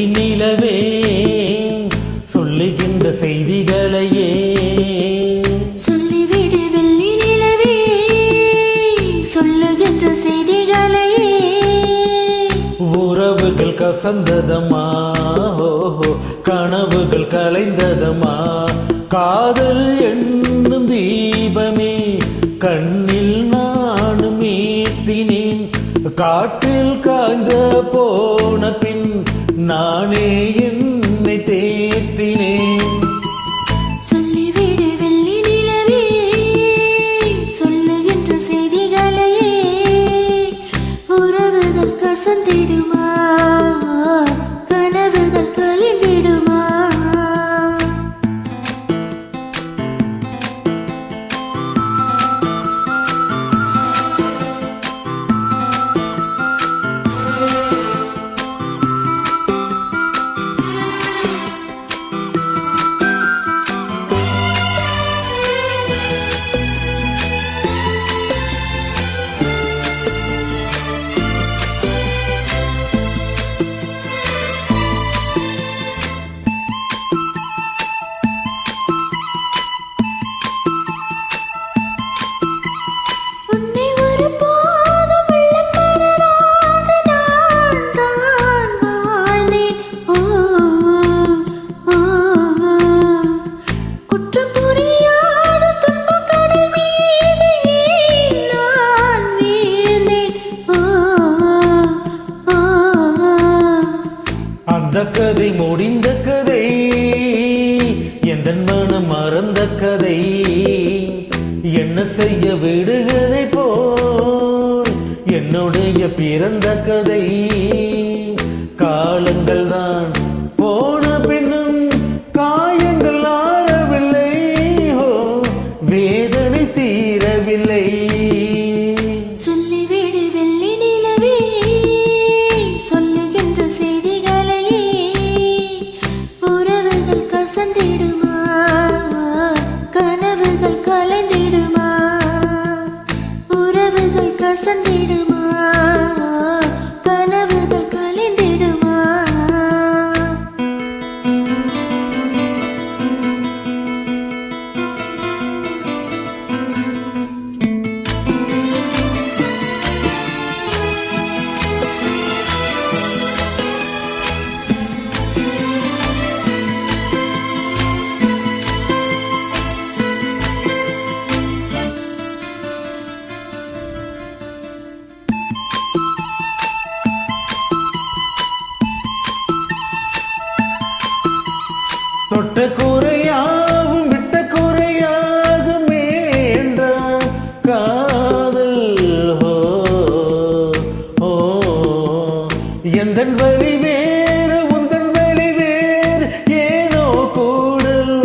வெள்ளி நிலவே சொல்லுகின்ற செய்திகளையே சொல்லிவிடு வெள்ளி நிலவே சொல்லுகின்ற செய்திகளையே. உறவுகள் கசந்ததமா, கனவுகள் கலைந்ததமா, காதல் என்னும் தீபமே கண்ணில் நானும் ஏற்றினேன். காற்றில் காய்ந்த போன பின் நானே என்னை தேற்றினேன். சொல்லிவிடு வெள்ளி நிலவே சொல்லுகின்ற செய்திகளையே. உறவுகள் கசந்திடுமா, கனவுகள் கலைந்திடுமா. அந்த கதை முடிந்த கதை, எந்த மனம் மறந்த கதை. என்ன செய்ய விடுகதை போல் என்னுடைய பிறந்த கதை. காலங்கள் தான் போன பின்னும் காயங்கள் ஆறவில்லை, வேதனை தீரவில்லை. சொல்லிவிடு வெள்ளி நிலவே சொல்லுகின்ற செய்திகளையே. உறவுகள் கசந்திடுமா, கனவுகள் கலைந்திடுமா. உறவுகள் கசந்திடுமா, கனவுகள் கலைந்திடுமா. தொட்ட குறையாவும் விட்ட குறையாகும் என்றான் காதல். எந்தன் வழி வேறு உந்தன் வழி வேறு ஏனோ கூடல்.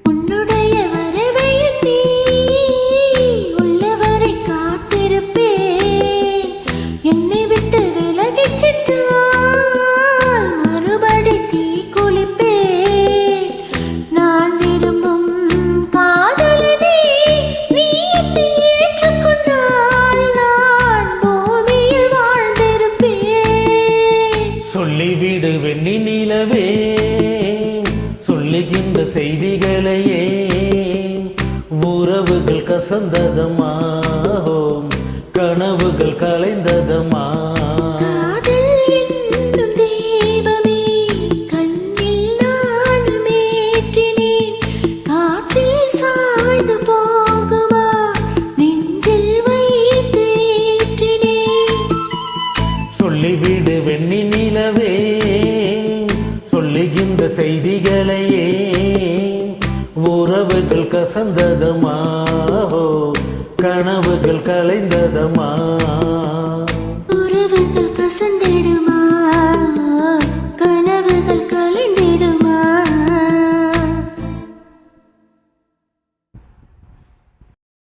உன்னுடைய வரவை எண்ணி உள்ளவரை காத்திருப்பேன். என்னை விட்டு விலகிச் சென்றால் மறுபடி தீ குளிப்பேன். நான் விரும்பும் காதலனை நீ என்னை ஏற்றுக்கொண்டால் நான் பூமியில் வாழ்ந்திருப்பேன். சொல்லிவிடு வெண்ணி நிலவே சொல்லுகின்ற செய்திகளையே. உறவுகள் கசந்ததமா, கனவுகள் கலைந்ததமா. காதல் என்னும் தீபமே கண்ணில் நானும் ஏற்றினேன். காற்றில் சாய்ந்து போகுமா, நெஞ்சில் வைத்து ஏற்றினேன். சொல்லிவிடு வெண்ணி நிலவே சொல்லுகின்ற செய்திகளையே. உறவுகள் கசந்ததமா, கனவுகள் கலைந்ததமா. உறவுகள் கசந்திடுமா,